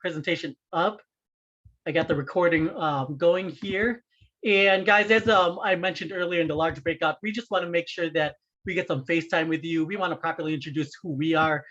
presentation up. I got the recording going here. And guys, as I mentioned earlier in the large breakout, we just want to make sure that we get some FaceTime with you. We want to properly introduce who we are,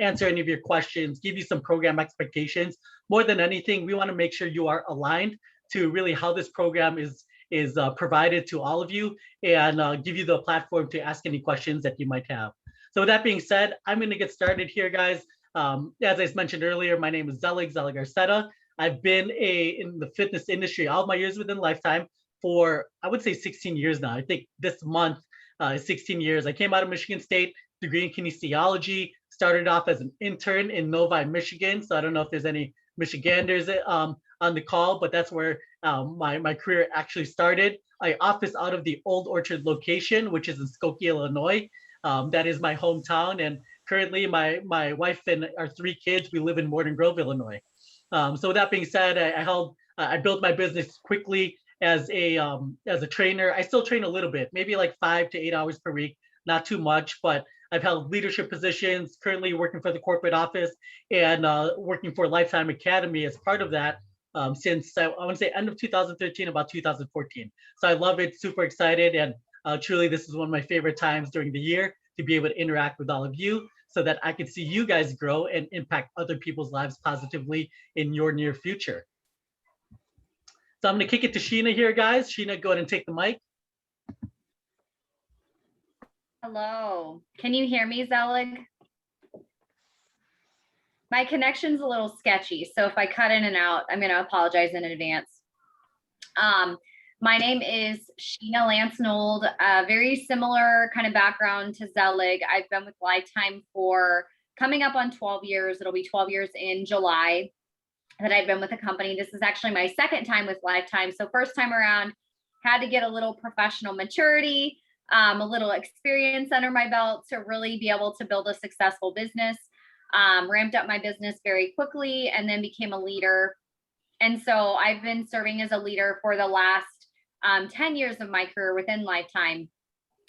answer any of your questions, give you some program expectations. More than anything, we want to make sure you are aligned to really how this program is provided to all of you, and give you the platform to ask any questions that you might have. So with that being said, I'm going to get started here, guys. As I mentioned earlier, my name is Zelig Arceta. I've been in the fitness industry all my years within Lifetime for, I would say, 16 years now. I think this month is 16 years. I came out of Michigan State, degree in kinesiology, started off as an intern in Novi, Michigan. So I don't know if there's any Michiganders on the call, but that's where my career actually started. I office out of the Old Orchard location, which is in Skokie, Illinois. That is my hometown. And currently my wife and our 3 kids, we live in Morton Grove, Illinois. So with that being said, I built my business quickly as a trainer. I still train a little bit, maybe like 5 to 8 hours per week, not too much, but I've held leadership positions, currently working for the corporate office and working for Lifetime Academy as part of that since I want to say end of 2013, about 2014. So I love it, super excited, and truly this is one of my favorite times during the year to be able to interact with all of you so that I can see you guys grow and impact other people's lives positively in your near future. So I'm going to kick it to Sheena here, guys. Sheena, go ahead and take the mic. Hello. Can you hear me, Zelig? My connection's a little sketchy, so if I cut in and out, I'm going to apologize in advance. My name is Sheena Lance-Nold, a very similar kind of background to Zelig. I've been with Lifetime for coming up on 12 years. It'll be 12 years in July that I've been with the company. This is actually my second time with Lifetime. So first time around, had to get a little professional maturity, a little experience under my belt to really be able to build a successful business. Ramped up my business very quickly and then became a leader. And so I've been serving as a leader for the last 10 years of my career within Lifetime,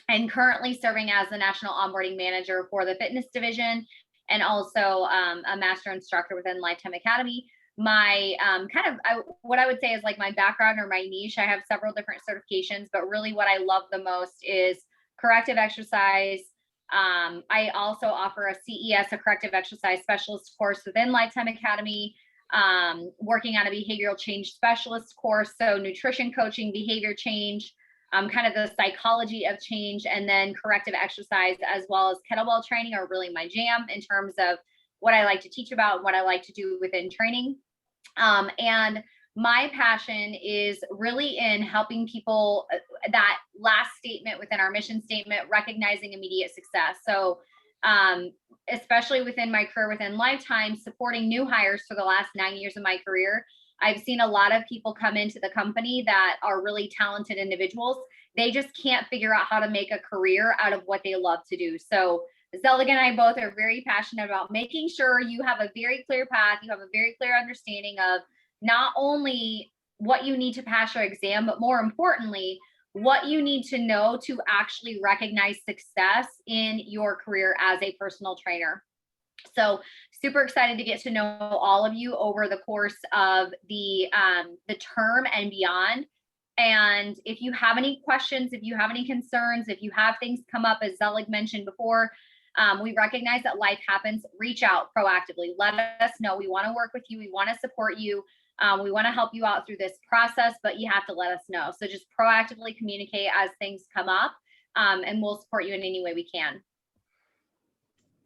and currently serving as the National Onboarding Manager for the fitness division and also a master instructor within Lifetime Academy. My what I would say is like my background or my niche, I have several different certifications, but really what I love the most is corrective exercise. I also offer a CES, a corrective exercise specialist course within Lifetime Academy, working on a behavioral change specialist course. So nutrition coaching, behavior change, kind of the psychology of change, and then corrective exercise as well as kettlebell training are really my jam in terms of what I like to teach about, what I like to do within training. And my passion is really in helping people, that last statement within our mission statement, recognizing immediate success. So especially within my career within Lifetime, supporting new hires for the last 9 years of my career, I've seen a lot of people come into the company that are really talented individuals. They just can't figure out how to make a career out of what they love to do. So Zelig and I both are very passionate about making sure you have a very clear path, you have a very clear understanding of not only what you need to pass your exam, but more importantly, what you need to know to actually recognize success in your career as a personal trainer. So super excited to get to know all of you over the course of the term and beyond. And if you have any questions, if you have any concerns, if you have things come up, as Zelig mentioned before, we recognize that life happens. Reach out proactively. Let us know. We want to work with you. We want to support you. We want to help you out through this process, but you have to let us know. So just proactively communicate as things come up, and we'll support you in any way we can.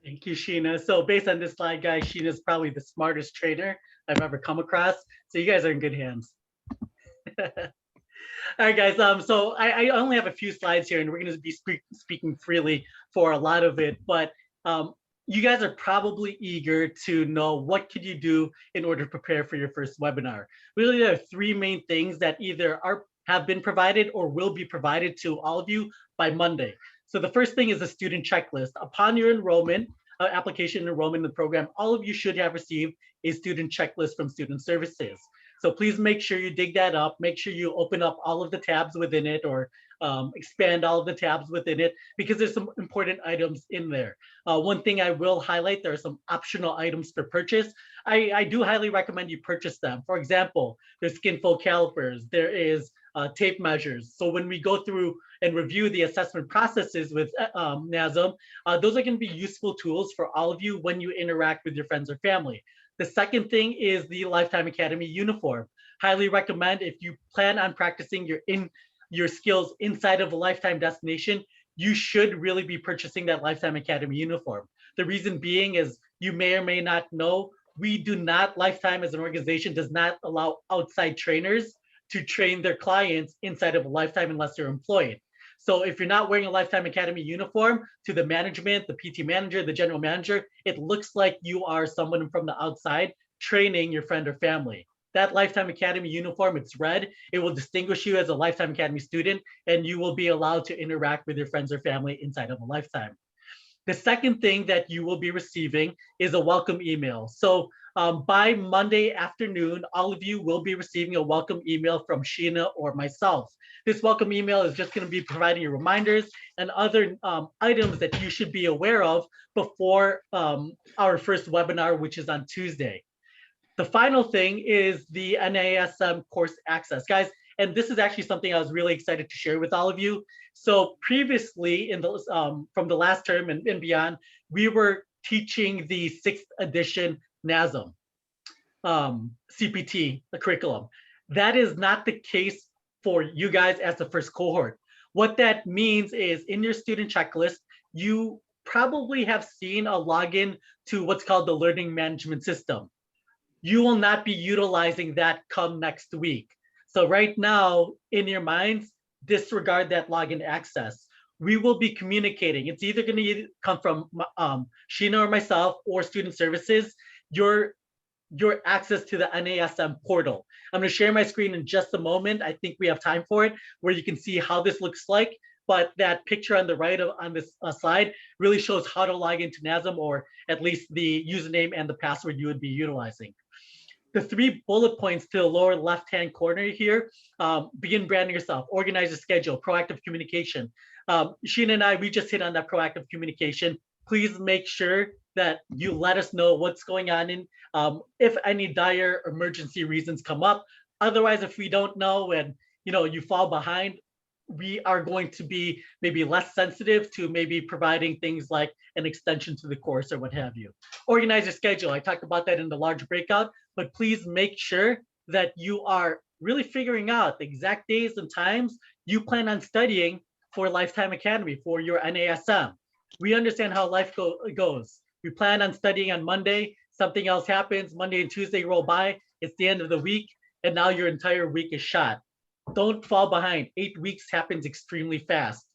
Thank you, Sheena. So based on this slide, guys, Sheena is probably the smartest trainer I've ever come across. So you guys are in good hands. All right, guys. So I only have a few slides here, and we're going to be speaking freely for a lot of it. But you guys are probably eager to know what could you do in order to prepare for your first webinar. Really, there are 3 main things that either have been provided or will be provided to all of you by Monday. So the first thing is a student checklist. Upon your enrollment, application enrollment in the program, all of you should have received a student checklist from Student Services. So please make sure you dig that up. Make sure you open up all of the tabs within it, or expand all of the tabs within it, because there's some important items in there. One thing I will highlight, there are some optional items for purchase. I do highly recommend you purchase them. For example, there's skin fold calipers, there is tape measures. So when we go through and review the assessment processes with NASM, those are going to be useful tools for all of you when you interact with your friends or family. The second thing is the Lifetime Academy uniform. Highly recommend, if you plan on practicing your skills inside of a Lifetime destination, you should really be purchasing that Lifetime Academy uniform. The reason being is, you may or may not know, we do not, Lifetime as an organization does not allow outside trainers to train their clients inside of a Lifetime unless they're employed. So if you're not wearing a Lifetime Academy uniform, to the management, the PT manager, the general manager, it looks like you are someone from the outside training your friend or family. That Lifetime Academy uniform, it's red. It will distinguish you as a Lifetime Academy student, and you will be allowed to interact with your friends or family inside of a Lifetime. The second thing that you will be receiving is a welcome email. So by Monday afternoon, all of you will be receiving a welcome email from Sheena or myself. This welcome email is just going to be providing you reminders and other items that you should be aware of before our first webinar, which is on Tuesday. The final thing is the NASM course access, guys. And this is actually something I was really excited to share with all of you. So previously, in the from the last term and beyond, we were teaching the 6th edition NASM CPT, the curriculum. That is not the case for you guys as the first cohort. What that means is, in your student checklist, you probably have seen a login to what's called the learning management system. You will not be utilizing that come next week. So right now, in your minds, disregard that login access. We will be communicating. It's either going to come from Sheena or myself, or student services, your access to the NASM portal. I'm going to share my screen in just a moment. I think we have time for it, where you can see how this looks like. But that picture on the right on this slide really shows how to log into NASM, or at least the username and the password you would be utilizing. The 3 bullet points to the lower left-hand corner here, begin branding yourself, organize your schedule, proactive communication. Sheena and I, we just hit on that proactive communication. Please make sure that you let us know what's going on, in if any dire emergency reasons come up. Otherwise, if we don't know and you fall behind, we are going to be maybe less sensitive to maybe providing things like an extension to the course or what have you. Organize your schedule. I talked about that in the large breakout, but please make sure that you are really figuring out the exact days and times you plan on studying for Lifetime Academy, for your NASM. We understand how life goes. We plan on studying on Monday, something else happens, Monday and Tuesday roll by, it's the end of the week, and now your entire week is shot. Don't fall behind. 8 weeks happens extremely fast.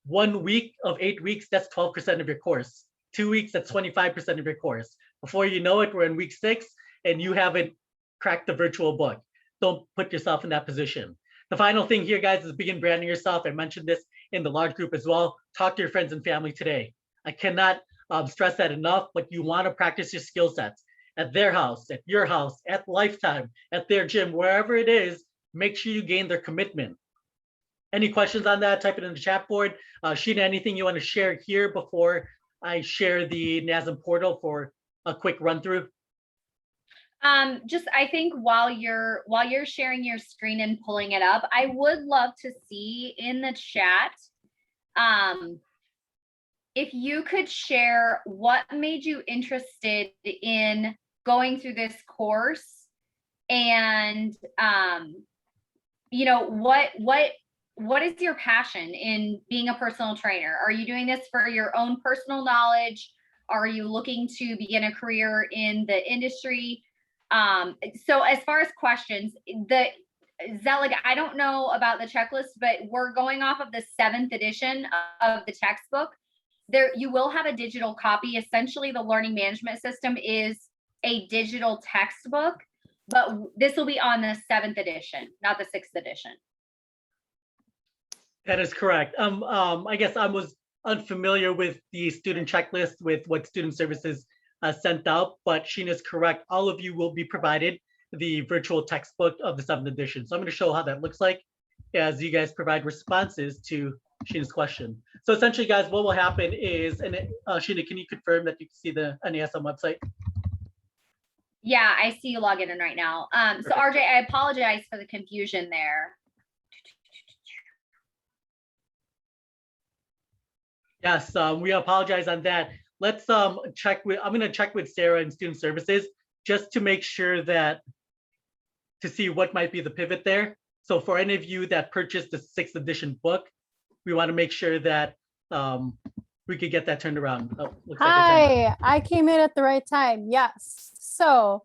1 week of 8 weeks, that's 12% of your course. 2 weeks, that's 25% of your course. Before you know it, we're in week 6 and you haven't cracked the virtual book. Don't put yourself in that position. The final thing here, guys, is begin branding yourself. I mentioned this in the large group as well. Talk to your friends and family today. I cannot stress that enough, but you want to practice your skill sets at their house, at your house, at Lifetime, at their gym, wherever it is. Make sure you gain their commitment. Any questions on that? Type it in the chat board. Sheena, anything you want to share here before I share the NASM portal for a quick run through? Just, I think while you're sharing your screen and pulling it up, I would love to see in the chat, if you could share what made you interested in going through this course, and what is your passion in being a personal trainer? Are you doing this for your own personal knowledge? Are you looking to begin a career in the industry? So as far as questions, Zelig, I don't know about the checklist, but we're going off of the 7th edition of the textbook. There, you will have a digital copy. Essentially, the learning management system is a digital textbook, but this will be on the 7th edition, not the 6th edition. That is correct. I guess I was unfamiliar with the student checklist, with what student services sent out, but Sheena's correct. All of you will be provided the virtual textbook of the 7th edition. So I'm going to show how that looks like as you guys provide responses to Sheena's question. So essentially, guys, what will happen is, and Sheena, can you confirm that you can see the NASM website? Yeah, I see you logging in right now. So RJ, I apologize for the confusion there. Yes, we apologize on that. Let's check with, I'm going to check with Sarah in Student Services just to make sure that, to see what might be the pivot there. So for any of you that purchased the 6th edition book, we want to make sure that we could get that turned around. Oh, Hi, I came in at the right time. Yes. So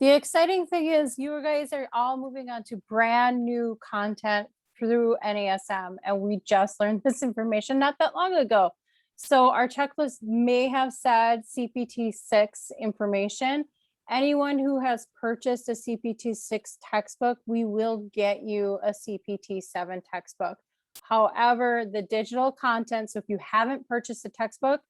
the exciting thing is you guys are all moving on to brand new content through NASM, and we just learned this information not that long ago. So our checklist may have said CPT 6 information. Anyone who has purchased a CPT 6 textbook, we will get you a CPT 7 textbook. However, the digital content, so if you haven't purchased a textbook,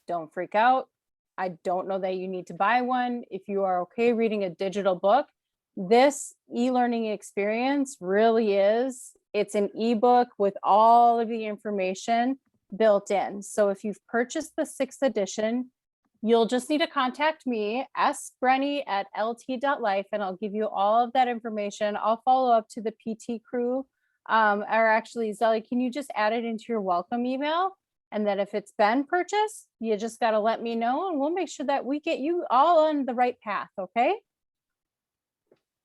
don't freak out. I don't know that you need to buy one. If you are okay reading a digital book, this e-learning experience really is, it's an ebook with all of the information built in. So if you've purchased the 6th edition, you'll just need to contact me, sbrenny@lt.life, and I'll give you all of that information. I'll follow up to the PT crew. Or actually, Zelig, can you just add it into your welcome email? And then if it's been purchased, you just got to let me know and we'll make sure that we get you all on the right path, okay?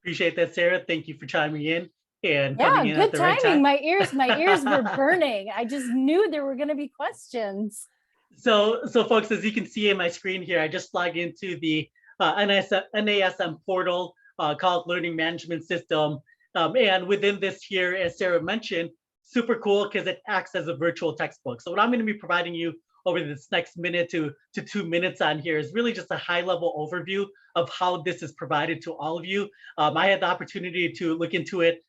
Appreciate that, Sarah. Thank you for chiming in and Yeah, coming in good at the right timing. time. My ears were burning. I just knew there were going to be questions. So folks, as you can see in my screen here, I just logged into the NASM portal called Learning Management System. And within this here, as Sarah mentioned, super cool because it acts as a virtual textbook. So what I'm going to be providing you over this next minute to 2 minutes on here is really just a high level overview of how this is provided to all of you. I had the opportunity to look into it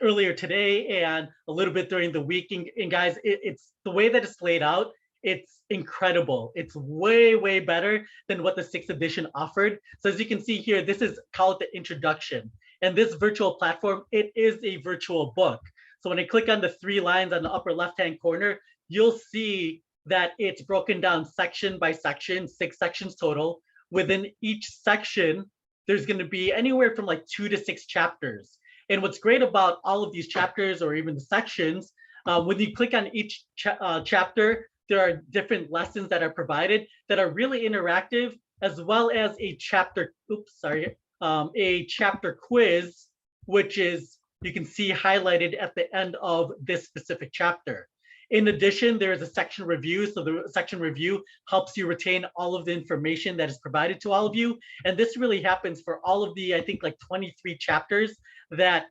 earlier today and a little bit during the week. And guys, it's the way that it's laid out. It's incredible. It's way, way better than what the 6th edition offered. So as you can see here, this is called the introduction. And this virtual platform, it is a virtual book. So when I click on the 3 lines on the upper left-hand corner, you'll see that it's broken down section by section, 6 sections total. Within each section, there's going to be anywhere from like 2 to 6 chapters. And what's great about all of these chapters or even the sections, when you click on each chapter, there are different lessons that are provided that are really interactive, as well as a chapter, a chapter quiz, which is, you can see highlighted at the end of this specific chapter. In addition, there is a section review. So the section review helps you retain all of the information that is provided to all of you. And this really happens for all of the, I think like 23 chapters that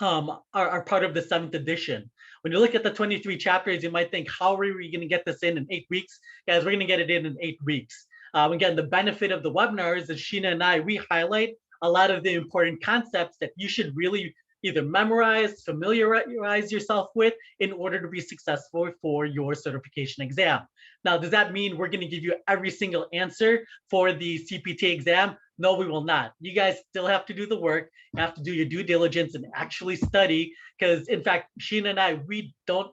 are part of the 7th edition. When you look at the 23 chapters, you might think, how are we going to get this in 8 weeks? Guys, we're going to get it in 8 weeks. Again, the benefit of the webinars is Sheena and I, we highlight a lot of the important concepts that you should really either memorize, familiarize yourself with in order to be successful for your certification exam. Now, does that mean we're going to give you every single answer for the CPT exam? No, we will not. You guys still have to do the work. You have to do your due diligence and actually study, because in fact, Sheena and I, we don't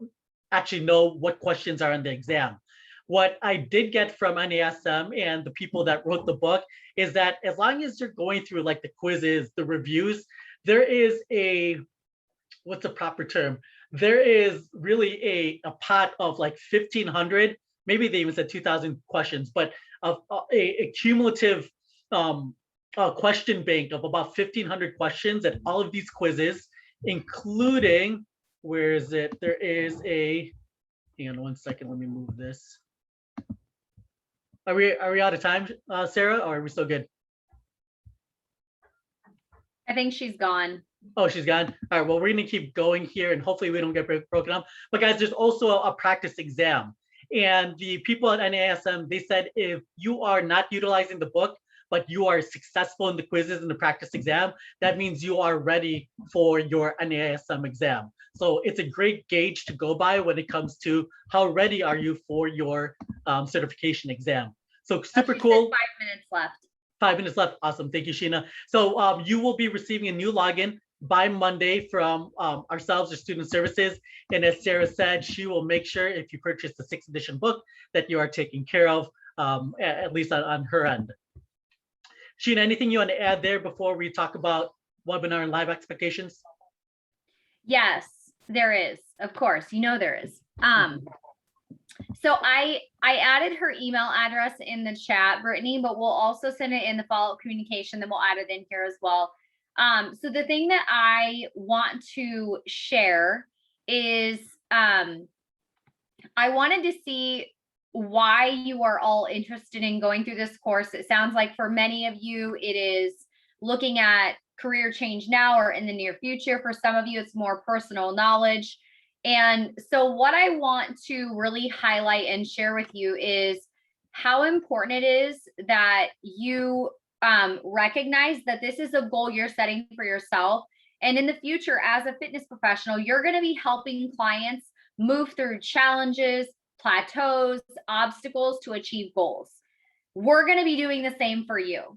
actually know what questions are on the exam. What I did get from NASM and the people that wrote the book is that as long as you're going through like the quizzes, the reviews, there is a, what's the proper term? There is really a pot of like 1,500, maybe they even said 2,000 questions, but a cumulative question bank of about 1,500 questions at all of these quizzes, including, where is it? There is a, hang on 1 second, let me move this. Are we out of time, Sarah, or are we still good? I think she's gone. Oh, she's gone. All right, well, we're gonna keep going here and hopefully we don't get broken up. But guys, there's also a practice exam. And the people at NASM, they said if you are not utilizing the book, but you are successful in the quizzes and the practice exam, that means you are ready for your NASM exam. So it's a great gauge to go by when it comes to how ready are you for your certification exam. So super cool. 5 minutes left. 5 minutes left. Awesome. Thank you, Sheena. So you will be receiving a new login by Monday from ourselves or student services. And as Sarah said, she will make sure if you purchase the 6th edition book that you are taken care of, at least on her end. Sheena, anything you want to add there before we talk about webinar and live expectations? Yes, there is. Of course, there is. So I added her email address in the chat, Brittany, but we'll also send it in the follow-up communication. Then we'll add it in here as well. So the thing that I want to share is I wanted to see why you are all interested in going through this course. It sounds like for many of you, it is looking at career change now or in the near future. For some of you, it's more personal knowledge. And so what I want to really highlight and share with you is how important it is that you recognize that this is a goal you're setting for yourself. And in the future, as a fitness professional, you're going to be helping clients move through challenges, plateaus, obstacles to achieve goals. We're going to be doing the same for you.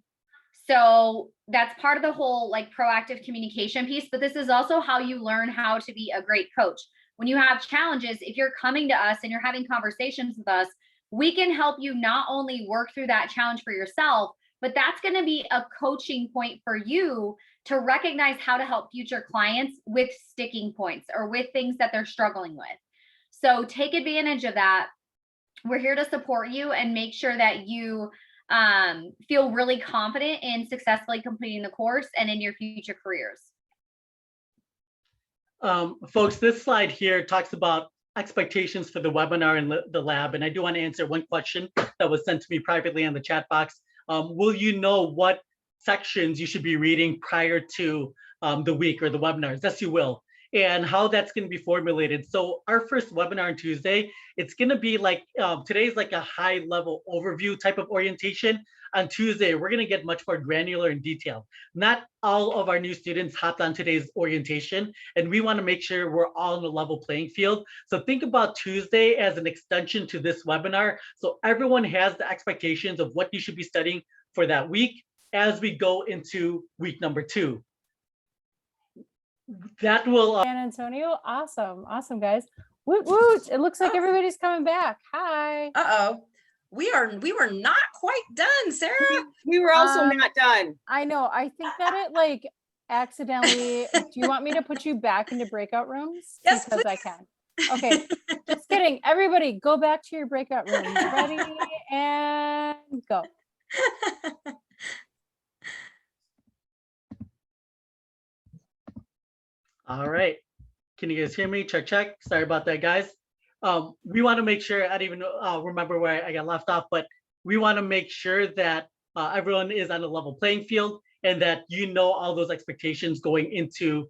So that's part of the whole proactive communication piece, but this is also how you learn how to be a great coach. When you have challenges, if you're coming to us and you're having conversations with us, we can help you not only work through that challenge for yourself, but that's going to be a coaching point for you to recognize how to help future clients with sticking points or with things that they're struggling with. So take advantage of that. We're here to support you and make sure that you feel really confident in successfully completing the course and in your future careers. Folks, this slide here talks about expectations for the webinar and the lab. And I do want to answer one question that was sent to me privately in the chat box. Will you know what sections you should be reading prior to the week or the webinars? Yes, you will. And how that's going to be formulated. So our first webinar on Tuesday, it's going to be today's a high level overview type of orientation. On Tuesday, we're going to get much more granular and detailed. Not all of our new students hopped on today's orientation, and we want to make sure we're all in a level playing field. So think about Tuesday as an extension to this webinar. So everyone has the expectations of what you should be studying for that week as we go into week number 2. That will San Antonio. Awesome guys. Woot woot. It looks like everybody's coming back. Hi. We were not quite done, Sarah. We were also not done. I know. I think that it accidentally. Do you want me to put you back into breakout rooms? Yes, because please. I can. Okay. Just kidding. Everybody go back to your breakout rooms. Ready and go. All right. Can you guys hear me? Check, check. Sorry about that, guys. We want to make sure, I don't even remember where I got left off, but we want to make sure that everyone is on a level playing field and that you know all those expectations going into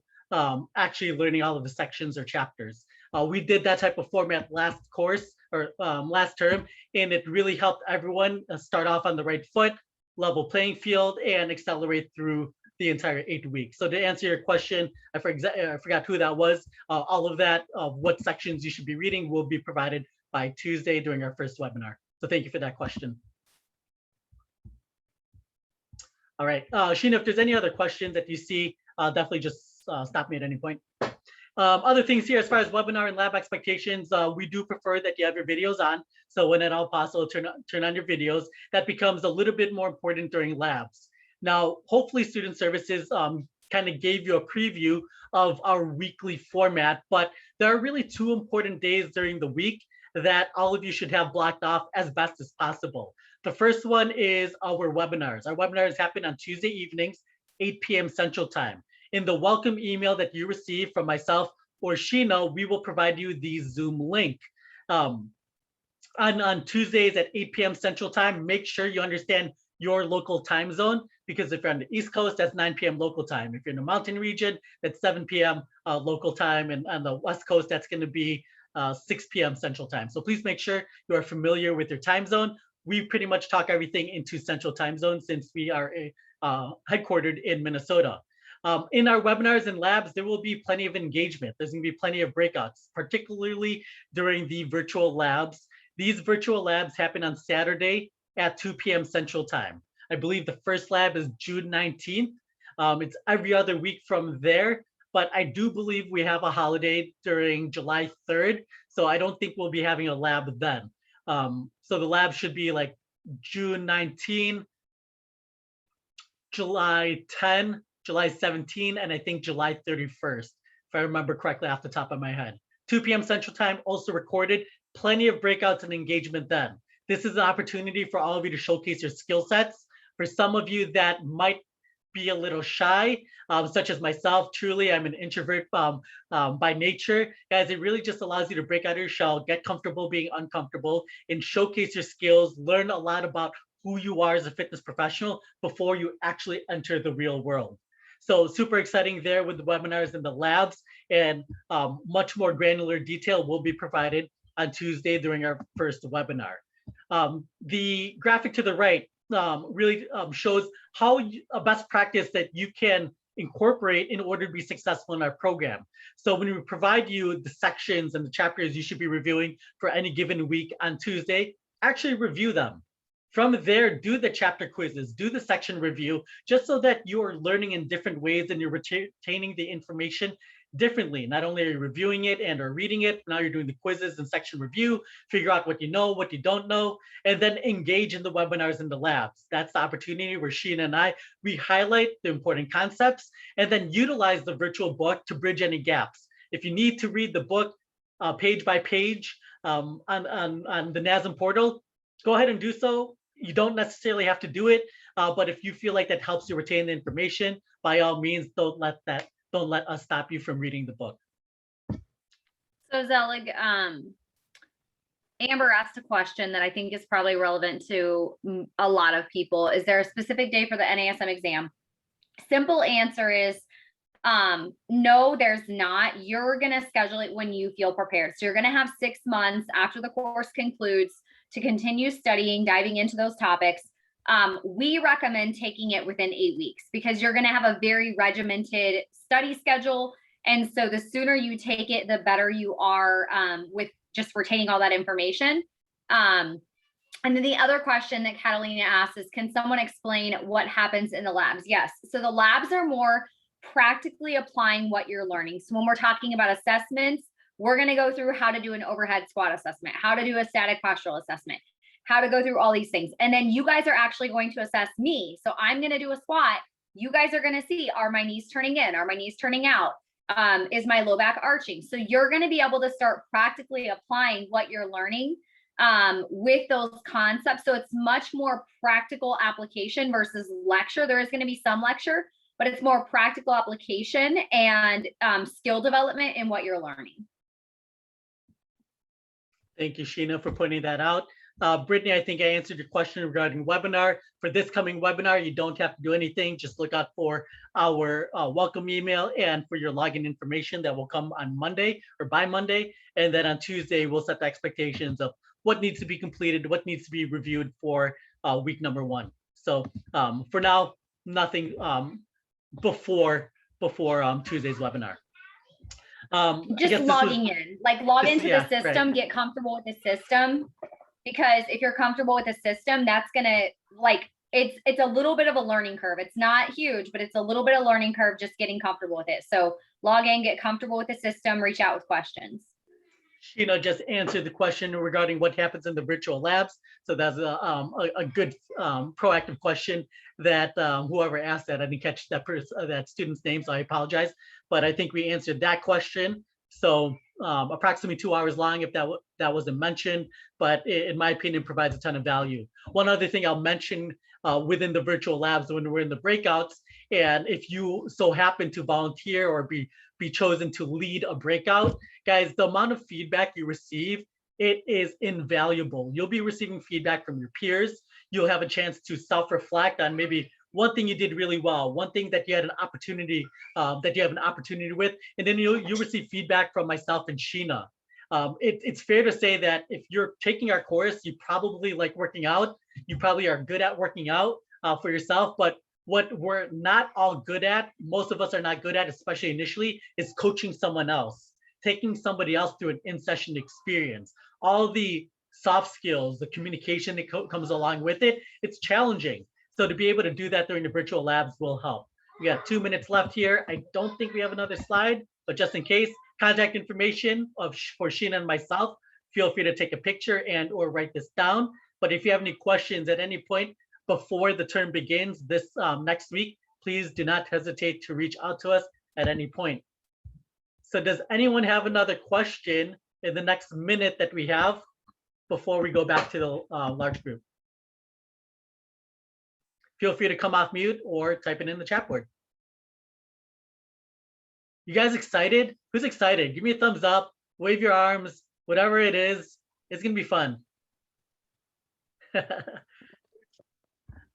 actually learning all of the sections or chapters. We did that type of format last course or last term, and it really helped everyone start off on the right foot, level playing field, and accelerate through the entire 8 weeks. So to answer your question, I forgot who that was. All of that, what sections you should be reading will be provided by Tuesday during our first webinar. So thank you for that question. All right, Sheena, if there's any other questions that you see, definitely just stop me at any point. Other things here as far as webinar and lab expectations, we do prefer that you have your videos on. So when at all possible, turn on your videos. That becomes a little bit more important during labs. Now, hopefully student services kind of gave you a preview of our weekly format, but there are really 2 important days during the week that all of you should have blocked off as best as possible. The first one is our webinars. Our webinars happen on Tuesday evenings, 8 p.m. Central Time. In the welcome email that you receive from myself or Sheena, we will provide you the Zoom link. On Tuesdays at 8 p.m. Central Time, make sure you understand your local time zone, because if you're on the East Coast, that's 9 p.m. local time. If you're in the mountain region, that's 7 p.m. Local time. And on the West Coast, that's going to be 6 p.m. Central Time. So please make sure you are familiar with your time zone. We pretty much talk everything into Central Time Zone since we are headquartered in Minnesota. In our webinars and labs, there will be plenty of engagement. There's going to be plenty of breakouts, particularly during the virtual labs. These virtual labs happen on Saturday at 2 p.m. Central Time. I believe the first lab is June 19th. It's every other week from there, but I do believe we have a holiday during July 3rd, so I don't think we'll be having a lab then. So the lab should be like June 19, July 10, July 17, and I think July 31st, if I remember correctly off the top of my head. 2 p.m. Central Time, also recorded. Plenty of breakouts and engagement then. This is an opportunity for all of you to showcase your skill sets. For some of you that might be a little shy, such as myself, truly, I'm an introvert by nature. Guys, it really just allows you to break out of your shell, get comfortable being uncomfortable, and showcase your skills, learn a lot about who you are as a fitness professional before you actually enter the real world. So super exciting there with the webinars and the labs, and much more granular detail will be provided on Tuesday during our first webinar. The graphic to the right really shows how a best practice that you can incorporate in order to be successful in our program. So when we provide you the sections and the chapters you should be reviewing for any given week on Tuesday, actually review them. From there, do the chapter quizzes, do the section review, just so that you are learning in different ways and you're retaining the information differently. Not only are you reviewing it and or reading it, now you're doing the quizzes and section review, figure out what you know, what you don't know, and then engage in the webinars and the labs. That's the opportunity where Sheena and we highlight the important concepts and then utilize the virtual book to bridge any gaps. If you need to read the book page by page on the NASM portal, go ahead and do so. You don't necessarily have to do it, but if you feel like that helps you retain the information, by all means, don't let us stop you from reading the book. So Zelig, Amber asked a question that I think is probably relevant to a lot of people. Is there a specific day for the NASM exam? Simple answer is no, there's not. You're going to schedule it when you feel prepared. So you're going to have 6 months after the course concludes to continue studying, diving into those topics. We recommend taking it within 8 weeks because you're going to have a very regimented study schedule. And so the sooner you take it, the better you are with just retaining all that information. And then the other question that Catalina asked is, can someone explain what happens in the labs? Yes. So the labs are more practically applying what you're learning. So when we're talking about assessments, we're going to go through how to do an overhead squat assessment, how to do a static postural assessment, how to go through all these things. And then you guys are actually going to assess me. So I'm going to do a squat. You guys are going to see, are my knees turning in? Are my knees turning out? Is my low back arching? So you're going to be able to start practically applying what you're learning with those concepts. So it's much more practical application versus lecture. There is going to be some lecture, but it's more practical application and skill development in what you're learning. Thank you, Sheena, for pointing that out. Brittany, I think I answered your question regarding webinar. For this coming webinar, you don't have to do anything. Just look out for our welcome email and for your login information that will come on Monday or by Monday. And then on Tuesday, we'll set the expectations of what needs to be completed, what needs to be reviewed for week number 1. So for now, nothing before Tuesday's webinar. Just logging in, like log into the system, right. Get comfortable with the system, because if you're comfortable with the system, that's gonna it's a little bit of a learning curve. It's not huge, but it's a little bit of learning curve just getting comfortable with it. So log in, get comfortable with the system, reach out with questions. Sheena just answered the question regarding what happens in the virtual labs. So that's a good proactive question that whoever asked that, I didn't catch that student's name, so I apologize. But I think we answered that question. So approximately 2 hours long if that wasn't mentioned, but in my opinion, provides a ton of value. One other thing I'll mention within the virtual labs when we're in the breakouts, and if you so happen to volunteer or be chosen to lead a breakout, guys, the amount of feedback you receive, it is invaluable. You'll be receiving feedback from your peers. You'll have a chance to self-reflect on maybe one thing you did really well, one thing that you had an opportunity with, and then you'll receive feedback from myself and Sheena. It's fair to say that if you're taking our course, you probably like working out. You probably are good at working out for yourself, but what we're not all good at, most of us are not good at, especially initially, is coaching someone else, taking somebody else through an in-session experience. All the soft skills, the communication that comes along with it, it's challenging. So to be able to do that during the virtual labs will help. We got 2 minutes left here. I don't think we have another slide, but just in case, contact information for Sheena and myself. Feel free to take a picture and or write this down. But if you have any questions at any point before the term begins this next week, please do not hesitate to reach out to us at any point. So does anyone have another question in the next minute that we have before we go back to the large group? Feel free to come off mute or type it in the chat board. You guys excited? Who's excited? Give me a thumbs up, wave your arms, whatever it is. It's gonna be fun.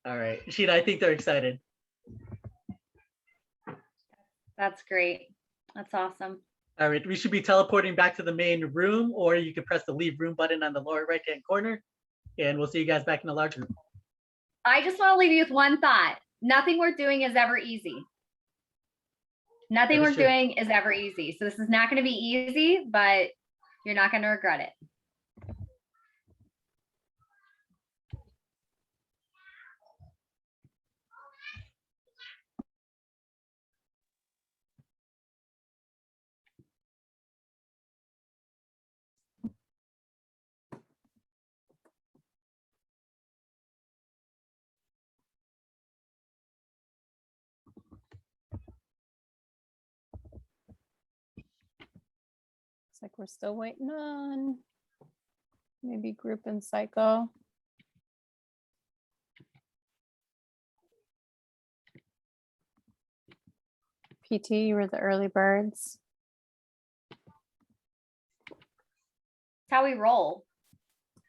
All right, Sheena, I think they're excited. That's great. That's awesome. All right, we should be teleporting back to the main room, or you can press the leave room button on the lower right-hand corner, and we'll see you guys back in the large room. I just want to leave you with one thought. Nothing we're doing is ever easy. Nothing That we're is true. doing is ever easy. So this is not going to be easy, but you're not going to regret it. Looks like we're still waiting on maybe group and cycle. PT, you were the early birds. That's how we roll.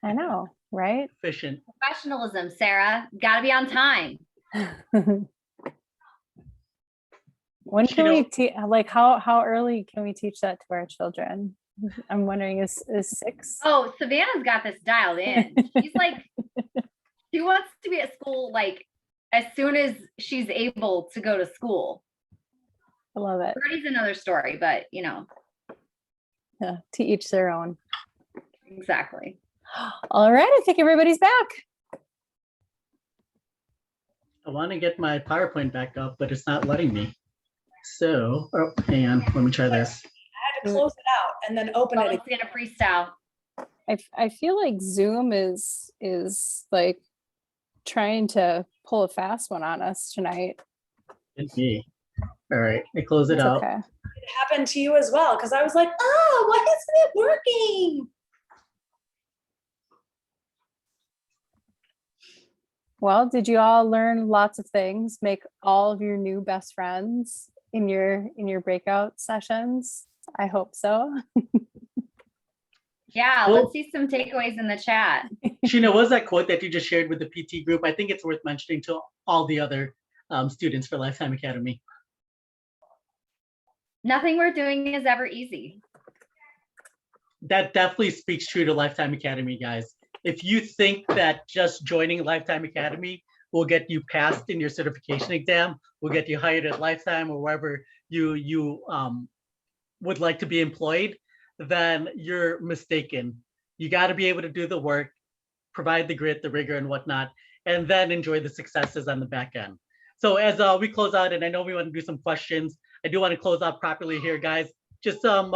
I know, right? Efficient. Professionalism, Sarah. Got to be on time. When You can know- we teach? Like, how early can we teach that to our children? I'm wondering, is 6? Oh, Savannah's got this dialed in. She's like, she wants to be at school like as soon as she's able to go to school. I love it. Birdie's another story, but you know, Yeah, to each their own. exactly. All right, I think everybody's back. I want to get my PowerPoint back up, but it's not letting me. So, oh, hang on, let me try this. I had to close it out and then open Well, it. let's get a freestyle. I feel like Zoom is like trying to pull a fast one on us tonight. It's me. All right, I close it It's out. okay. It happened to you as well because I was like, oh, why isn't it working? Well, did you all learn lots of things? Make all of your new best friends in your breakout sessions? I hope so. Yeah, Well- let's see some takeaways in the chat. Sheena, what was that quote that you just shared with the PT group? I think it's worth mentioning to all the other students for Lifetime Academy. Nothing we're doing is ever easy. That definitely speaks true to Lifetime Academy, guys. If you think that just joining Lifetime Academy will get you passed in your certification exam, will get you hired at Lifetime or wherever you would like to be employed, then you're mistaken. You got to be able to do the work, provide the grit, the rigor, and whatnot, and then enjoy the successes on the back end. So as we close out, and I know we want to do some questions, I do want to close out properly here, guys. Just some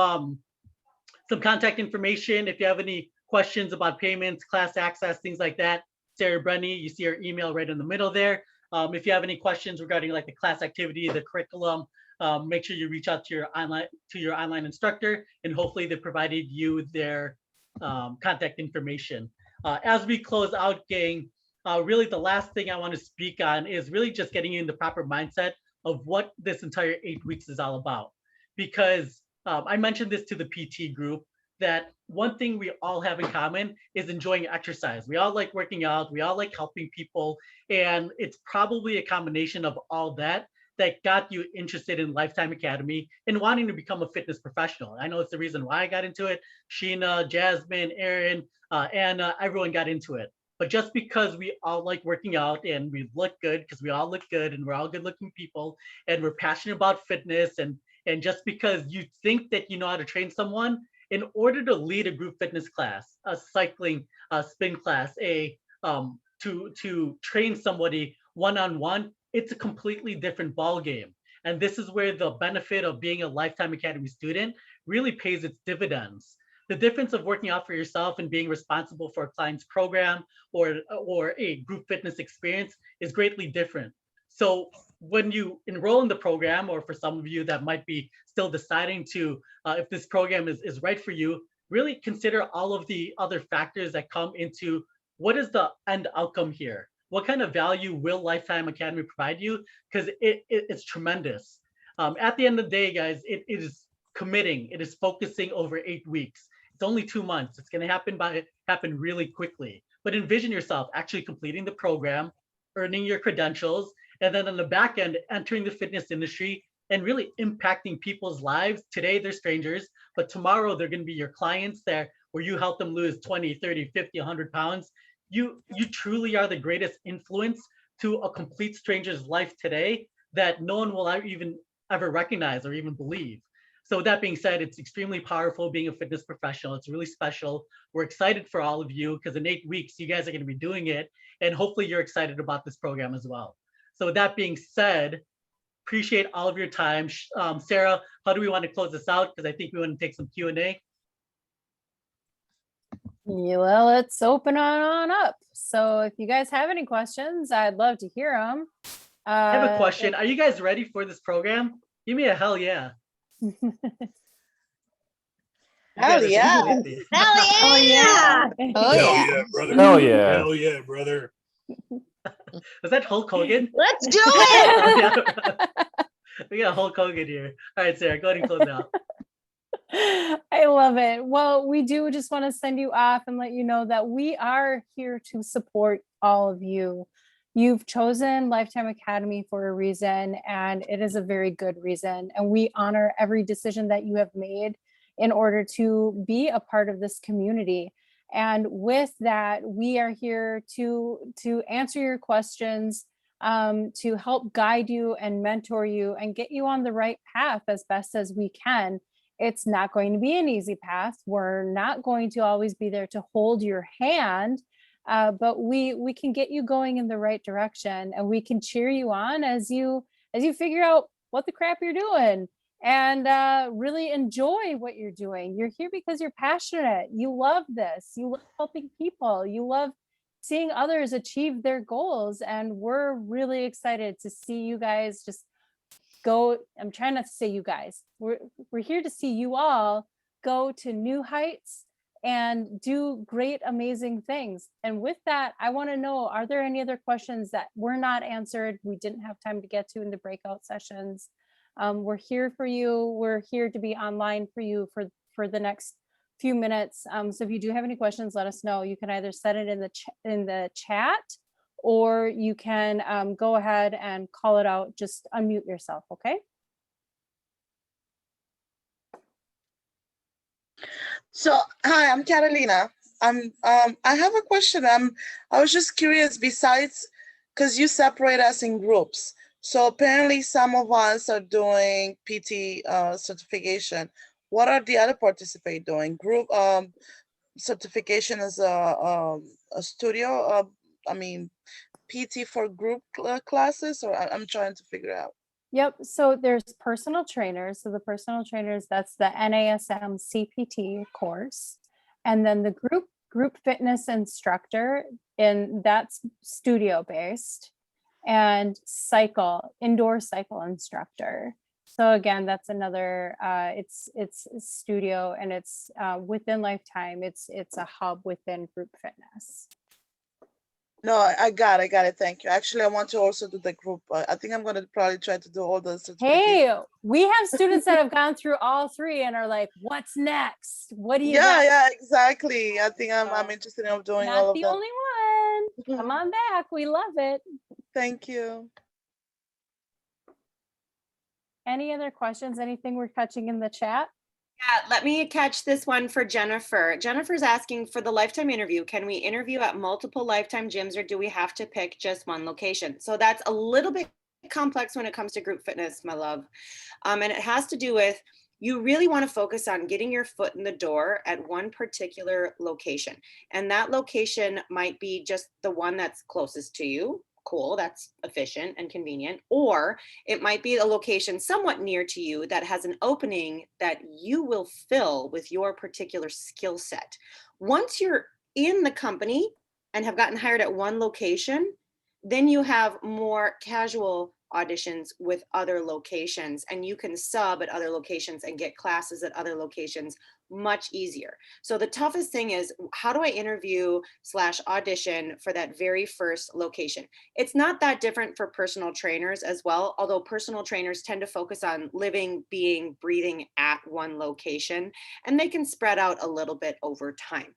contact information. If you have any questions about payments, class access, things like that, Sarah Brenny, you see her email right in the middle there. If you have any questions regarding like the class activity, the curriculum, make sure you reach out to your online instructor, and hopefully they provided you their contact information. As we close out, gang, really the last thing I want to speak on is really just getting you in the proper mindset of what this entire 8 weeks is all about. Because I mentioned this to the PT group, that one thing we all have in common is enjoying exercise. We all like working out, we all like helping people, and it's probably a combination of all that that got you interested in Lifetime Academy and wanting to become a fitness professional. I know it's the reason why I got into it. Sheena, Jasmine, Aaron, Anna, everyone got into it. But just because we all like working out and we look good, because we all look good and we're all good looking people and we're passionate about fitness, and just because you think that you know how to train someone, in order to lead a group fitness class, a cycling spin class, to train somebody one-on-one, it's a completely different ball game. And this is where the benefit of being a Lifetime Academy student really pays its dividends. The difference of working out for yourself and being responsible for a client's program or a group fitness experience is greatly different. So when you enroll in the program, or for some of you that might be still deciding to if this program is right for you, really consider all of the other factors that come into what is the end outcome here. What kind of value will Lifetime Academy provide you? Because it's tremendous. At the end of the day, guys, it is committing. It is focusing over 8 weeks. It's only 2 months. It's going to happen really quickly. But envision yourself actually completing the program, earning your credentials, and then on the back end, entering the fitness industry and really impacting people's lives. Today, they're strangers, but tomorrow they're going to be your clients there where you help them lose 20, 30, 50, 100 pounds. You truly are the greatest influence to a complete stranger's life today that no one will even ever recognize or even believe. So with that being said, it's extremely powerful being a fitness professional. It's really special. We're excited for all of you because in 8 weeks, you guys are going to be doing it. And hopefully you're excited about this program as well. So with that being said, appreciate all of your time. Sarah, how do we want to close this out? Because I think we want to take some Q&A. Yeah, well, let's open on up. So if you guys have any questions, I'd love to hear them. I have a question. Are you guys ready for this program? Give me a hell yeah. Hell yeah. Oh yeah. Oh Hell yeah. yeah, brother. Hell yeah. Hell yeah, brother. Was that Hulk Hogan? Let's do it. Oh, yeah. We got Hulk Hogan here. All right, Sarah, go ahead and close out. I love it. Well, we do just want to send you off and let you know that we are here to support all of you. You've chosen Lifetime Academy for a reason, and it is a very good reason. And we honor every decision that you have made in order to be a part of this community. And with that, we are here to answer your questions, to help guide you and mentor you and get you on the right path as best as we can. It's not going to be an easy path. We're not going to always be there to hold your hand, but we can get you going in the right direction, and we can cheer you on as you figure out what the crap you're doing and really enjoy what you're doing. You're here because you're passionate. You love this. You love helping people. You love seeing others achieve their goals, and we're really excited to see you guys just go. I'm trying not to say you guys. We're here to see you all go to new heights and do great, amazing things. And with that, I want to know, are there any other questions that were not answered, we didn't have time to get to in the breakout sessions? We're here for you. We're here to be online for you for the next few minutes. So if you do have any questions, let us know. You can either set it in the chat, or you can go ahead and call it out. Just unmute yourself, okay? So, hi, I'm Catalina. I have a question. I was just curious, besides, because you separate us in groups. So apparently some of us are doing PT certification. What are the other participants doing? Group certification as a studio, PT for group classes, or I'm trying to figure out. Yep. So there's personal trainers. So the personal trainers, that's the NASM CPT course. And then the group fitness instructor, and that's studio based, and indoor cycle instructor. So again, that's another, it's studio, and it's within Lifetime. It's a hub within group fitness. No, I got it. Thank you. Actually, I want to also do the group. I think I'm going to probably try to do all the certifications. Hey, we have students that have gone through all three and are like, what's next? What do you got? Yeah, exactly. I think I'm interested in doing all of Not the that. only one. Come on back. We love it. Thank you. Any other questions? Anything we're catching in the chat? Yeah, let me catch this one for Jennifer. Jennifer's asking, for the Lifetime interview, can we interview at multiple Lifetime gyms, or do we have to pick just one location? So that's a little bit complex when it comes to group fitness, my love. And it has to do with, you really want to focus on getting your foot in the door at one particular location. And that location might be just the one that's closest to you, Cool, that's efficient and convenient. Or it might be a location somewhat near to you that has an opening that you will fill with your particular skill set. Once you're in the company and have gotten hired at one location, then you have more casual auditions with other locations, and you can sub at other locations and get classes at other locations much easier. So the toughest thing is, how do I interview / audition for that very first location? It's not that different for personal trainers as well, although personal trainers tend to focus on living, being, breathing at one location, and they can spread out a little bit over time.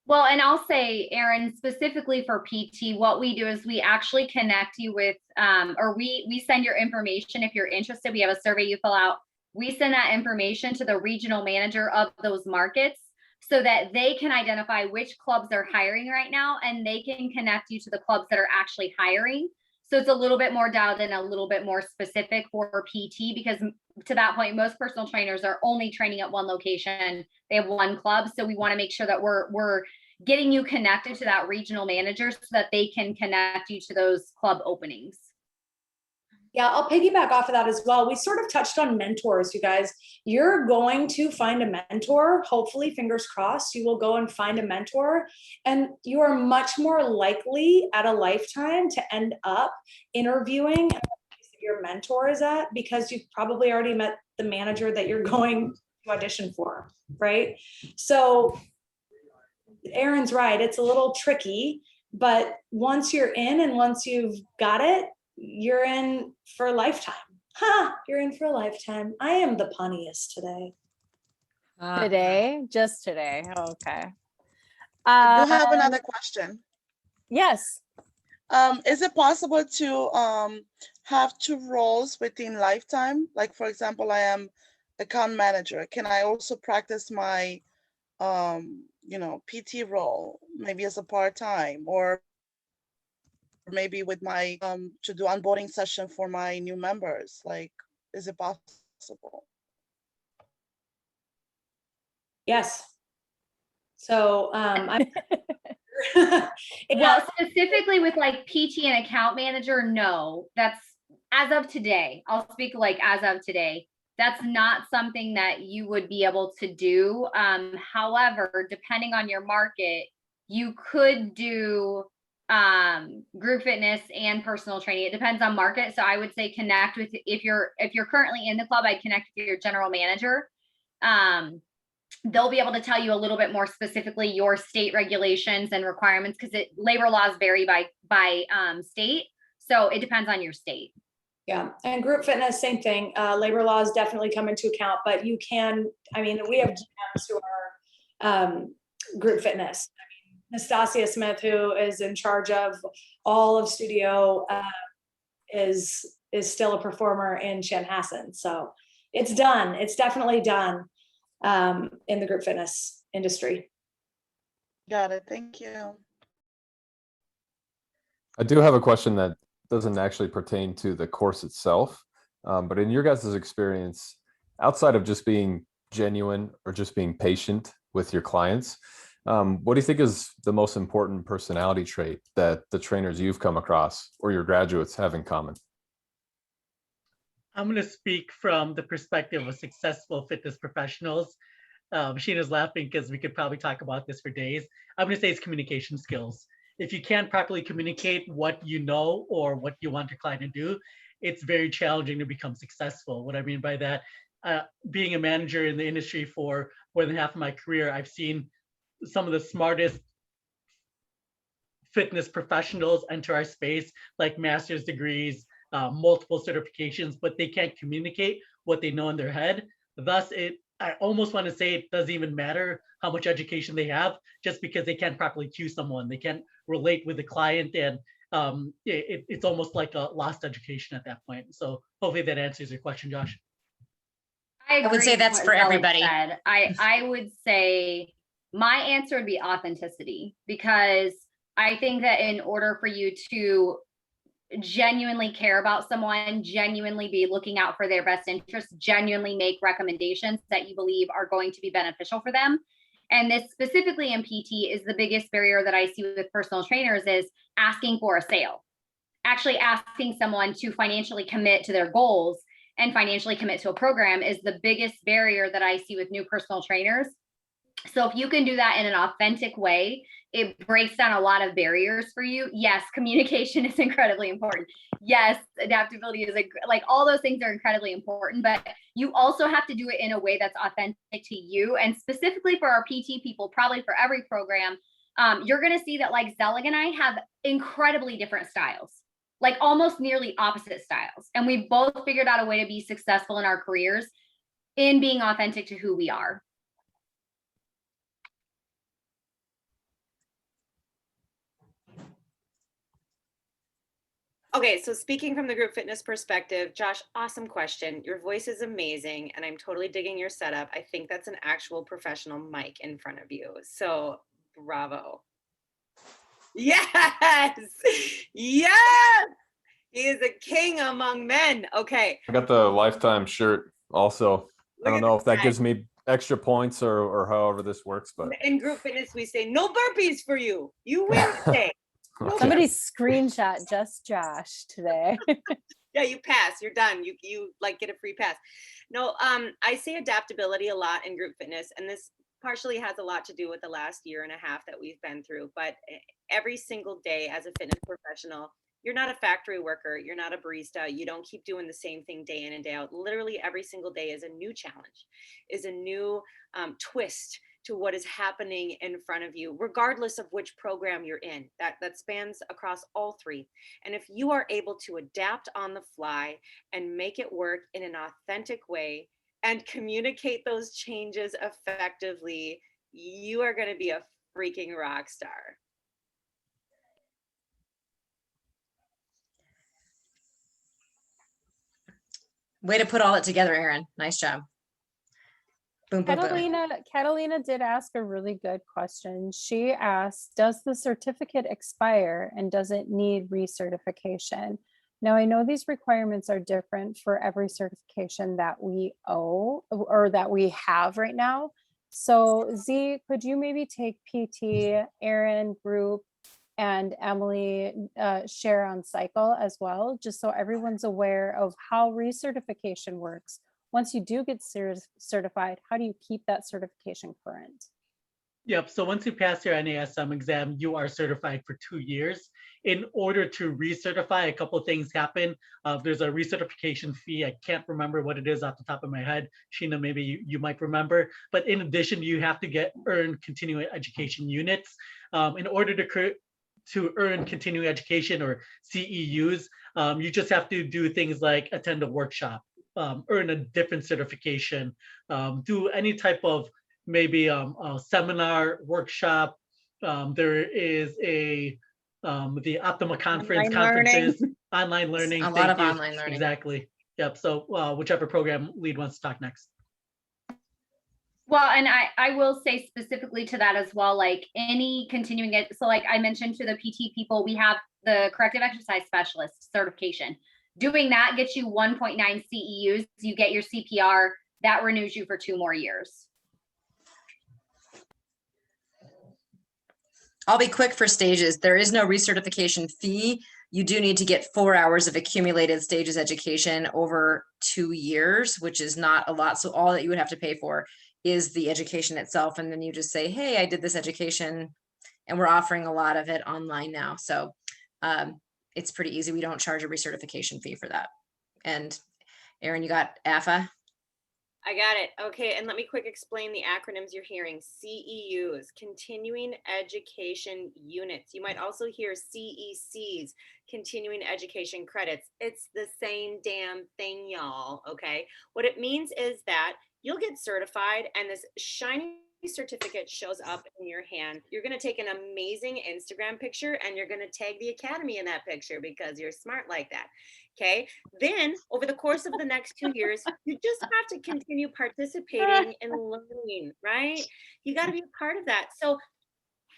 Well, and I'll say, Erin, specifically for PT, what we do is we actually connect you with, or we send your information. If you're interested, we have a survey you fill out. We send that information to the regional manager of those markets so that they can identify which clubs they're hiring right now, and they can connect you to the clubs that are actually hiring. So it's a little bit more dialed in, a little bit more specific for PT, because to that point, most personal trainers are only training at one location. They have one club. So we want to make sure that we're getting you connected to that regional manager so that they can connect you to those club openings. Yeah, I'll piggyback off of that as well. We sort of touched on mentors, you guys. You're going to find a mentor. Hopefully, fingers crossed, you will go and find a mentor. And you are much more likely at a lifetime to end up interviewing at the place that your mentor is at, because you've probably already met the manager that you're going to audition for, right? So Erin's right. It's a little tricky, but once you're in and once you've got it, you're in for a lifetime. You're in for a lifetime. I am the punniest today. Today, just today. Okay. I do have another question. Yes. Is it possible to have 2 roles within lifetime? Like, for example, I am account manager. Can I also practice my PT role, maybe as a part-time, or maybe with my to do onboarding session for my new members? Like, is it possible? Yes. So Well, specifically with like PT and account manager, no, that's as of today. I'll speak like as of today. That's not something that you would be able to do. However, depending on your market, you could do group fitness and personal training. It depends on market. So I would say connect with, if you're currently in the club, I'd connect with your general manager. They'll be able to tell you a little bit more specifically your state regulations and requirements, because labor laws vary by state. So it depends on your state. Yeah, and group fitness, same thing. Labor laws definitely come into account, but you can, we have GMs who are group fitness. Nastasia Smith, who is in charge of all of studio, is still a performer in Chanhassen. So it's done. It's definitely done in the group fitness industry. Got it. Thank you. I do have a question that doesn't actually pertain to the course itself, but in your guys' experience, outside of just being genuine or just being patient with your clients, what do you think is the most important personality trait that the trainers you've come across or your graduates have in common? I'm going to speak from the perspective of successful fitness professionals. Sheena's laughing because we could probably talk about this for days. I'm going to say it's communication skills. If you can't properly communicate what you know or what you want your client to do, it's very challenging to become successful. What I mean by that, being a manager in the industry for more than half of my career, I've seen some of the smartest fitness professionals enter our space, like master's degrees, multiple certifications, but they can't communicate what they know in their head. Thus, I almost want to say it doesn't even matter how much education they have, just because they can't properly cue someone. They can't relate with the client, and it's almost like a lost education at that point. So hopefully that answers your question, Josh. I would say that's for everybody. I would say my answer would be authenticity, because I think that in order for you to genuinely care about someone, genuinely be looking out for their best interests, genuinely make recommendations that you believe are going to be beneficial for them. And this specifically in PT is the biggest barrier that I see with personal trainers, is asking for a sale. actually asking someone to financially commit to their goals and financially commit to a program is the biggest barrier that I see with new personal trainers. So if you can do that in an authentic way, it breaks down a lot of barriers for you. Yes, communication is incredibly important. Yes, adaptability is like all those things are incredibly important, but you also have to do it in a way that's authentic to you. And specifically for our PT people, probably for every program, you're going to see that like Zelig and I have incredibly different styles, like almost nearly opposite styles. And we've both figured out a way to be successful in our careers in being authentic to who we are. Okay, so speaking from the group fitness perspective, Josh, awesome question. Your voice is amazing, and I'm totally digging your setup. I think that's an actual professional mic in front of you. So bravo. Yes, yes, he is a king among men. Okay. I got the lifetime shirt also. I Look don't at know this if that guy. gives me extra points or however this works, but In group fitness, we say no burpees for you. You win today. No Somebody screenshot just Josh today. Yeah, you pass. You're done. You like get a free pass. No, I say adaptability a lot in group fitness, and this partially has a lot to do with the last year and a half that we've been through. But every single day as a fitness professional, you're not a factory worker. You're not a barista. You don't keep doing the same thing day in and day out. Literally every single day is a new challenge, is a new twist to what is happening in front of you, regardless of which program you're in. That spans across all three. And if you are able to adapt on the fly and make it work in an authentic way and communicate those changes effectively, you are going to be a freaking rock star. Way to put all it together, Erin. Nice job. Boom, boom, boom. Catalina did ask a really good question. She asked, does the certificate expire and does it need recertification? Now, I know these requirements are different for every certification that we owe or that we have right now. So Z, could you maybe take PT, Erin, group, and Emily share on cycle as well, just so everyone's aware of how recertification works. Once you do get certified, how do you keep that certification current? Yep. So once you pass your NASM exam, you are certified for 2 years. In order to recertify, a couple of things happen. There's a recertification fee. I can't remember what it is off the top of my head. Sheena, maybe you might remember. But in addition, you have to earn continuing education units. In order to earn continuing education or CEUs, you just have to do things like attend a workshop, earn a different certification, do any type of maybe a seminar, workshop. There is the Optima conferences, online learning. A lot of online learning. Exactly. Yep. So whichever program lead wants to talk next. Well, and I will say specifically to that as well, like any continuing it. So like I mentioned to the PT people, we have the corrective exercise specialist certification. Doing that gets you 1.9 CEUs. You get your CPR, that renews you for 2 more years. I'll be quick for stages. There is no recertification fee. You do need to get 4 hours of accumulated stages education over 2 years, which is not a lot. So all that you would have to pay for is the education itself. And then you just say, hey, I did this education, and we're offering a lot of it online now. So it's pretty easy. We don't charge a recertification fee for that. And Erin, you got AFA? I got it. Okay, and let me quick explain the acronyms you're hearing. CEUs, Continuing Education Units. You might also hear CECs, Continuing Education Credits. It's the same damn thing, y'all, okay? What it means is that you'll get certified and this shiny certificate shows up in your hand. You're going to take an amazing Instagram picture and you're going to tag the academy in that picture because you're smart like that. Okay. Then over the course of the next 2 years, you just have to continue participating and learning, right? You got to be a part of that. So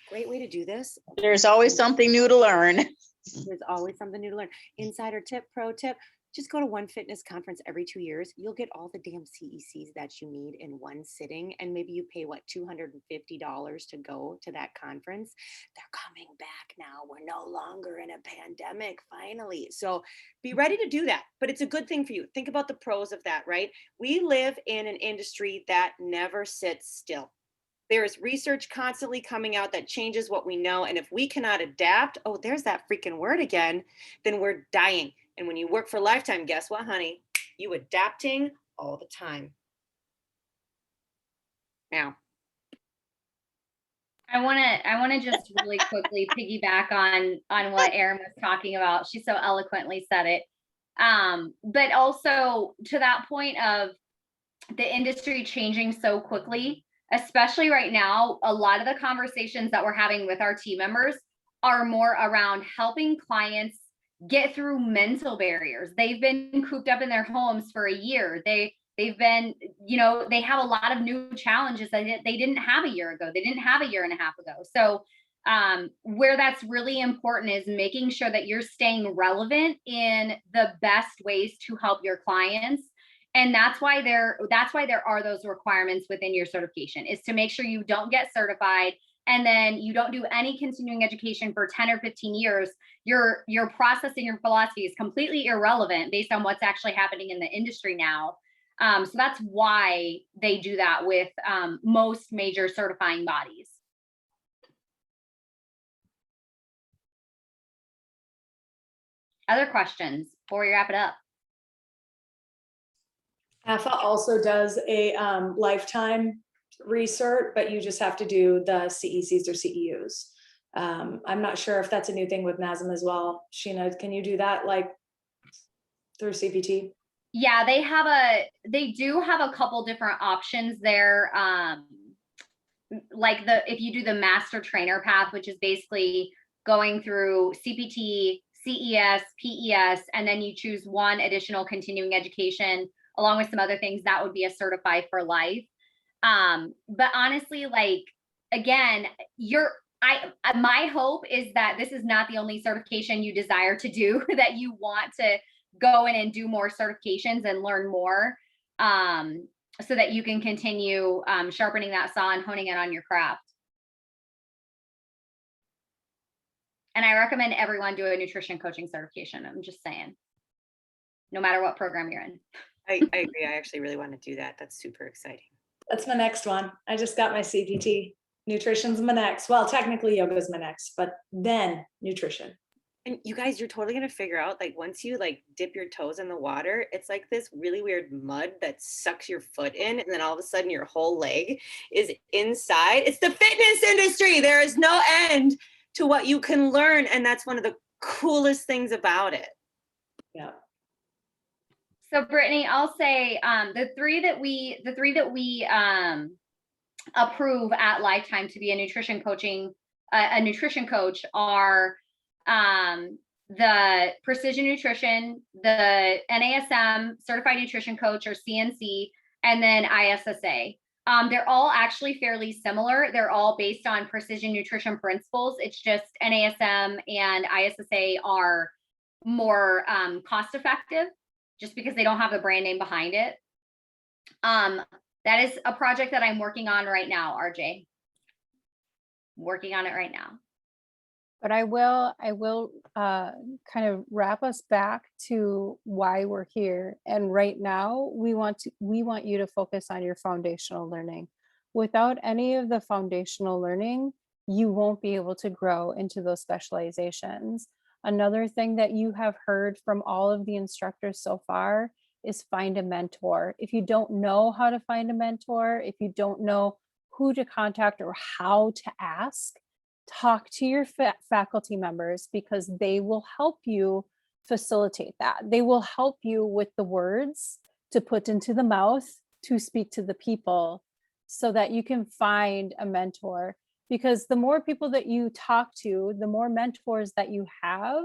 great way to do this. There's always something new to learn. There's always something new to learn. Insider tip, pro tip, just go to one fitness conference every 2 years. You'll get all the damn CECs that you need in one sitting. And maybe you pay what, $250 to go to that conference. They're coming back now. We're no longer in a pandemic, finally. So be ready to do that. But it's a good thing for you. Think about the pros of that, right? We live in an industry that never sits still. There is research constantly coming out that changes what we know. And if we cannot adapt, oh, there's that freaking word again, then we're dying. And when you work for Lifetime, guess what, honey? You adapting all the time. Now, I want to just really quickly piggyback on what Erin was talking about. She so eloquently said it. But also to that point of the industry changing so quickly, especially right now, a lot of the conversations that we're having with our team members are more around helping clients get through mental barriers. They've been cooped up in their homes for a year. They've been, they have a lot of new challenges that they didn't have a year ago. They didn't have a year and a half ago. So where that's really important is making sure that you're staying relevant in the best ways to help your clients. And that's why there are those requirements within your certification, is to make sure you don't get certified and then you don't do any continuing education for 10 or 15 years. Your process and your philosophy is completely irrelevant based on what's actually happening in the industry now. So that's why they do that with most major certifying bodies. Other questions before we wrap it up? AFA also does a lifetime recert, but you just have to do the CECs or CEUs. I'm not sure if that's a new thing with NASM as well. Sheena, can you do that like through CPT? Yeah, they do have a couple different options there. Like if you do the master trainer path, which is basically going through CPT, CES, PES, and then you choose one additional continuing education along with some other things, that would be a certified for life. But honestly, like, again, my hope is that this is not the only certification you desire to do, that you want to go in and do more certifications and learn more, so that you can continue sharpening that saw and honing it on your craft. And I recommend everyone do a nutrition coaching certification. I'm just saying, no matter what program you're in. I agree. I actually really want to do that. That's super exciting. That's my next one. I just got my CPT. Nutrition's my next. Well, technically yoga's my next, but then nutrition. And you guys, you're totally going to figure out, like, once you like dip your toes in the water, it's like this really weird mud that sucks your foot in. And then all of a sudden your whole leg is inside. It's the fitness industry. There is no end to what you can learn. And that's one of the coolest things about it. Yeah. So Brittany, I'll say the three that we approve at Lifetime to be a nutrition coach are the Precision Nutrition, the NASM Certified Nutrition Coach or CNC, and then ISSA. They're all actually fairly similar. They're all based on precision nutrition principles. It's just NASM and ISSA are more cost effective, just because they don't have the brand name behind it. That is a project that I'm working on right now, RJ. Working on it right now. But I will kind of wrap us back to why we're here. And right now we want you to focus on your foundational learning. Without any of the foundational learning, you won't be able to grow into those specializations. Another thing that you have heard from all of the instructors so far is find a mentor. If you don't know how to find a mentor, if you don't know who to contact or how to ask, talk to your faculty members, because they will help you facilitate that. They will help you with the words to put into the mouth to speak to the people so that you can find a mentor. Because the more people that you talk to, the more mentors that you have,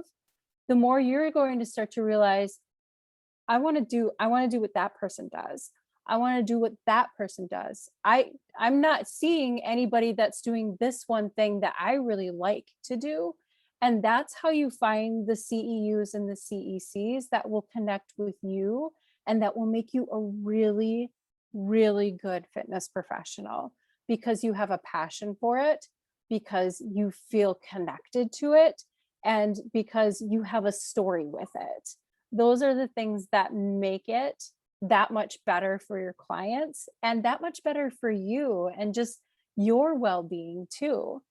the more you're going to start to realize, I want to do what that person does. I want to do what that person does. I'm not seeing anybody that's doing this one thing that I really like to do. And that's how you find the CEUs and the CECs that will connect with you and that will make you a really, really good fitness professional, because you have a passion for it, because you feel connected to it, and because you have a story with it. Those are the things that make it that much better for your clients and that much better for you and just your well-being too.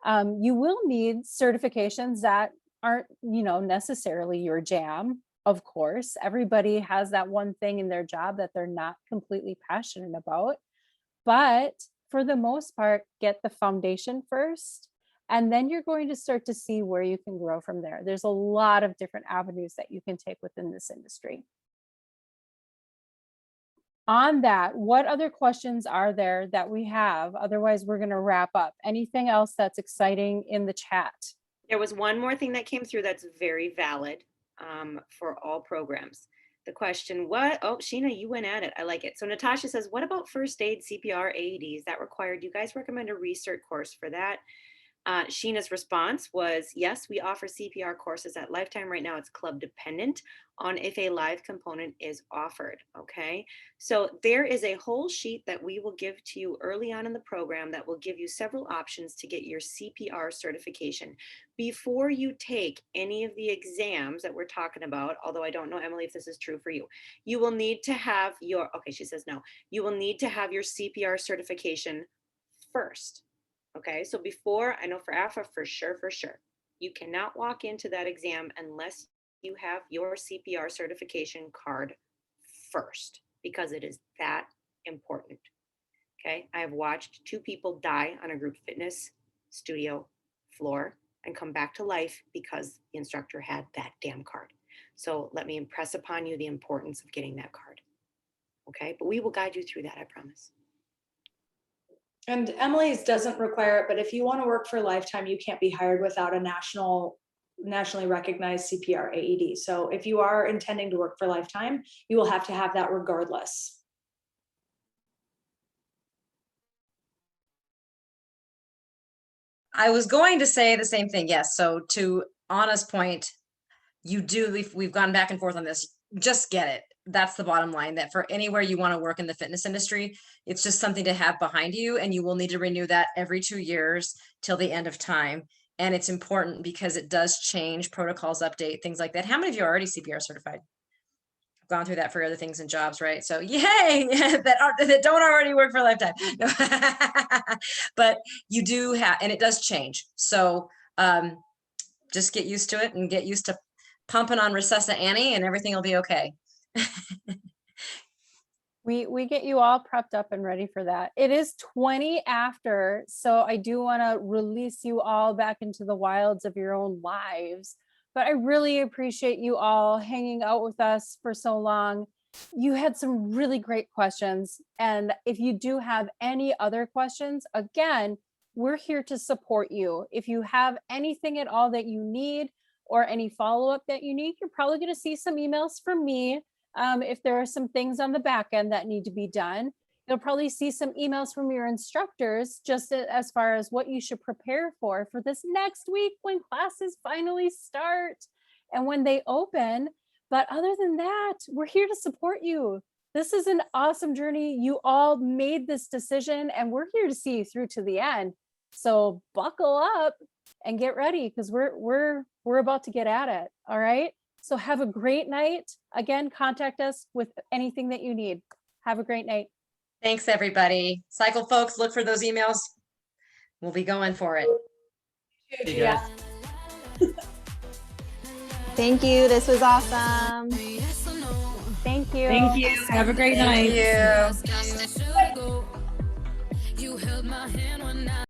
You will need certifications that aren't, necessarily your jam. Of course, everybody has that one thing in their job that they're not completely passionate about. But for the most part, get the foundation first, and then you're going to start to see where you can grow from there. There's a lot of different avenues that you can take within this industry. On that, what other questions are there that we have? Otherwise, we're going to wrap up. Anything else that's exciting in the chat? There was one more thing that came through that's very valid for all programs. The question, Sheena, you went at it. I like it. So Natasha says, what about first aid, CPR, AEDs? That required? Do you guys recommend a recert course for that? Sheena's response was, yes, we offer CPR courses at Lifetime. Right now, it's club dependent on if a live component is offered. Okay, so there is a whole sheet that we will give to you early on in the program that will give you several options to get your CPR certification before you take any of the exams that we're talking about. Although I don't know, Emily, if this is true for you. You will need to have your, okay, she says no. You will need to have your CPR certification first. Okay, so before, I know for AFA, for sure, you cannot walk into that exam unless you have your CPR certification card first, because it is that important. Okay, I have watched 2 people die on a group fitness studio floor and come back to life because the instructor had that damn card. So let me impress upon you the importance of getting that card. Okay, but we will guide you through that, I promise. And Emily's doesn't require it, but if you want to work for Lifetime, you can't be hired without a nationally recognized CPR AED. So if you are intending to work for Lifetime, you will have to have that regardless. I was going to say the same thing. Yes. So to Anna's point, we've gone back and forth on this. Just get it. That's the bottom line, that for anywhere you want to work in the fitness industry, it's just something to have behind you, and you will need to renew that every 2 years till the end of time. And it's important because it does change, protocols update, things like that. How many of you are already CPR certified? I've gone through that for other things in jobs, right? So yay, that don't already work for Lifetime. No. But you do have, and it does change. So just get used to it and get used to pumping on Recessa Annie, and everything will be okay. We get you all prepped up and ready for that. It is 20 after, so I do want to release you all back into the wilds of your own lives. But I really appreciate you all hanging out with us for so long. You had some really great questions. And if you do have any other questions, again, we're here to support you. If you have anything at all that you need or any follow-up that you need, you're probably going to see some emails from me. If there are some things on the back end that need to be done, you'll probably see some emails from your instructors just as far as what you should prepare for this next week when classes finally start and when they open. But other than that, we're here to support you. This is an awesome journey. You all made this decision and we're here to see you through to the end. So buckle up and get ready, because we're about to get at it. All right. So have a great night. Again, contact us with anything that you need. Have a great night. Thanks, everybody. Cycle folks, look for those emails. We'll be going for it. Hey, guys. Thank you. This was awesome. Thank you. Thank you. Have a great night. Thank you.